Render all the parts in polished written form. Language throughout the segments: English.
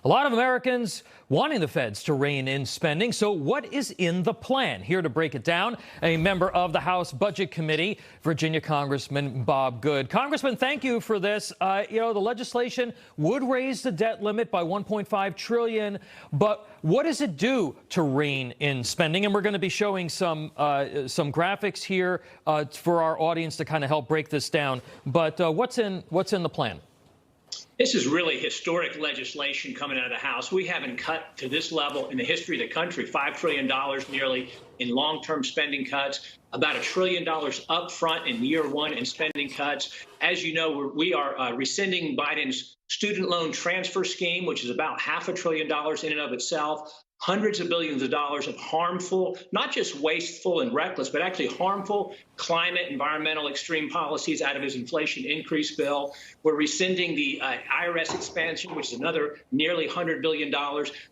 A lot of Americans wanting the feds to rein in spending. So what is in the plan? Here to break it down, a member of the House Budget Committee, Virginia Congressman Bob Good. Congressman, thank you for this. The legislation would raise the debt limit by $1.5 trillion. But what does it do to rein in spending? And we're going to be showing some graphics here for our audience to kind of help break this down. But what's in the plan? This is really historic legislation coming out of the House. We haven't cut to this level in the history of the country, $5 trillion nearly in long-term spending cuts, about $1 trillion up front in year one in spending cuts. As you know, we are rescinding Biden's student loan transfer scheme, which is about $500 billion in and of itself. Hundreds of billions of dollars of harmful, not just wasteful and reckless, but actually harmful climate, environmental extreme policies out of his inflation increase bill. We're rescinding the IRS expansion, which is another nearly $100 billion,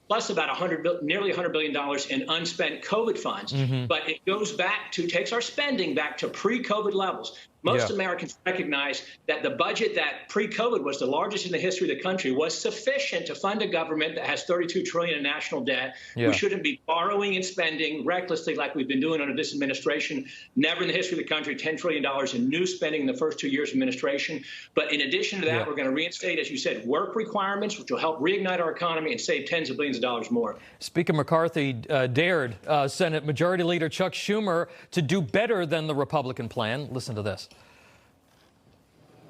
plus about nearly $100 billion in unspent COVID funds. But it goes back to, takes our spending back to pre-COVID levels. Most Americans recognize that the budget that pre-COVID was the largest in the history of the country was sufficient to fund a government that has $32 trillion in national debt. We shouldn't be borrowing and spending recklessly like we've been doing under this administration. Never in the history of the country, $10 trillion in new spending in the first 2 years of administration. But in addition to that, we're going to reinstate, as you said, work requirements, which will help reignite our economy and save tens of billions of dollars more. Speaker McCarthy dared Senate Majority Leader Chuck Schumer to do better than the Republican plan. Listen to this.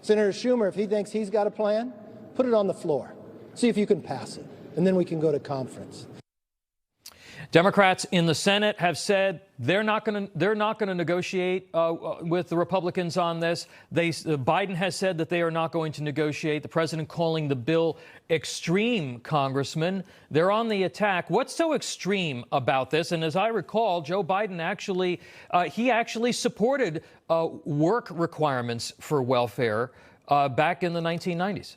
Senator Schumer, if he thinks he's got a plan, put it on the floor. See if you can pass it, and then we can go to conference. Democrats in the Senate have said they're not going to negotiate with the Republicans on this. Biden has said that they are not going to negotiate. The president calling the bill extreme, Congressman. They're on the attack. What's so extreme about this? And as I recall, Joe Biden actually supported work requirements for welfare back in the 1990s.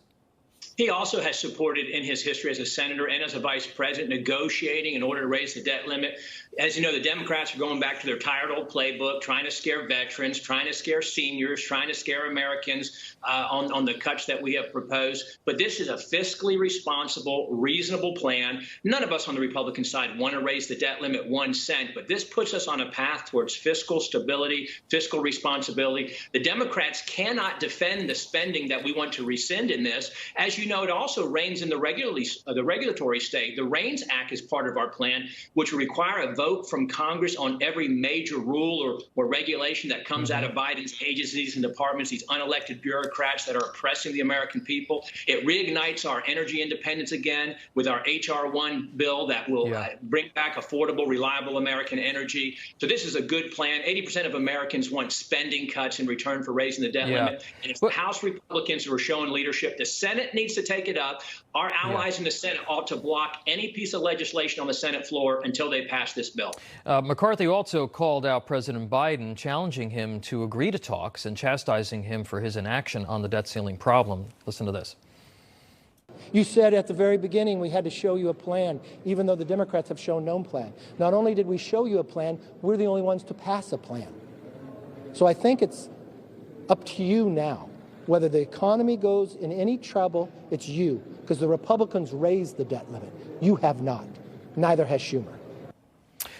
He also has supported in his history as a senator and as a vice president negotiating in order to raise the debt limit. As you know, the Democrats are going back to their tired old playbook, trying to scare veterans, trying to scare seniors, trying to scare Americans on the cuts that we have proposed. But this is a fiscally responsible, reasonable plan. None of us on the Republican side want to raise the debt limit 1 cent, but this puts us on a path towards fiscal stability, fiscal responsibility. The Democrats cannot defend the spending that we want to rescind in this. As you know, it also reigns in the regulatory state. The REINS Act is part of our plan, which will require a vote from Congress on every major rule or regulation that comes out of Biden's agencies and departments, these unelected bureaucrats that are oppressing the American people. It reignites our energy independence again with our H.R. 1 bill that will bring back affordable, reliable American energy. So this is a good plan. 80% of Americans want spending cuts in return for raising the debt limit. And it's the House Republicans who are showing leadership. The Senate needs to take it up. Our allies in the Senate ought to block any piece of legislation on the Senate floor until they pass this bill. McCarthy also called out President Biden, challenging him to agree to talks and chastising him for his inaction on the debt ceiling problem. Listen to this. You said at the very beginning we had to show you a plan, even though the Democrats have shown no plan. Not only did we show you a plan, we're the only ones to pass a plan. So I think it's up to you now. Whether the economy goes in any trouble, it's you, because the Republicans raised the debt limit. You have not. Neither has Schumer.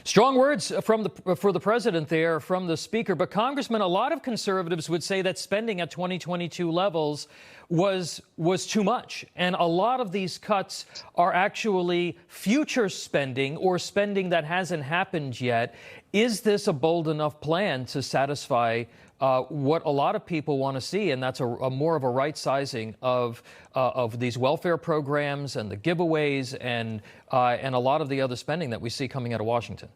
Strong words for the president there from the speaker. But, Congressman, a lot of conservatives would say that spending at 2022 levels was too much. And a lot of these cuts are actually future spending or spending that hasn't happened yet. Is this a bold enough plan to satisfy what a lot of people want to see, and that's a more of a right sizing of these welfare programs and the giveaways and a lot of the other spending that we see coming out of Washington?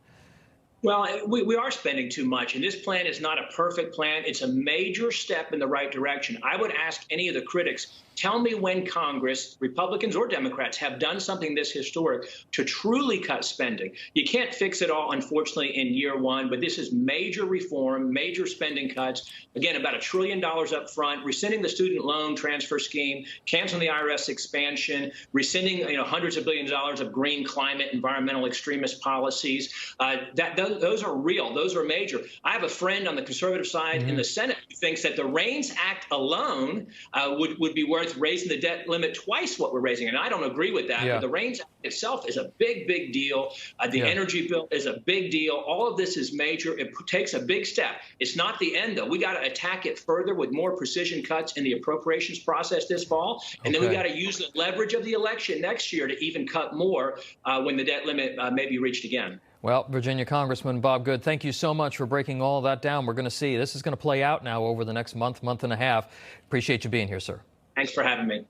Well, we are spending too much, and this plan is not a perfect plan. It's a major step in the right direction. I would ask any of the critics, tell me when Congress, Republicans or Democrats, have done something this historic to truly cut spending. You can't fix it all, unfortunately, in year one, but this is major reform, major spending cuts. Again, about $1 trillion up front, rescinding the student loan transfer scheme, canceling the IRS expansion, rescinding hundreds of billions of dollars of green climate, environmental extremist policies. Those are real. Those are major. I have a friend on the conservative side in the Senate who thinks that the REINS Act alone would be worth it's raising the debt limit twice what we're raising. And I don't agree with that. Yeah. But the REINS Act itself is a big, big deal. The energy bill is a big deal. All of this is major. It takes a big step. It's not the end, though. We got to attack it further with more precision cuts in the appropriations process this fall. And then we got to use the leverage of the election next year to even cut more when the debt limit may be reached again. Well, Virginia Congressman Bob Good, thank you so much for breaking all that down. We're going to see. This is going to play out now over the next month, month and a half. Appreciate you being here, sir. Thanks for having me.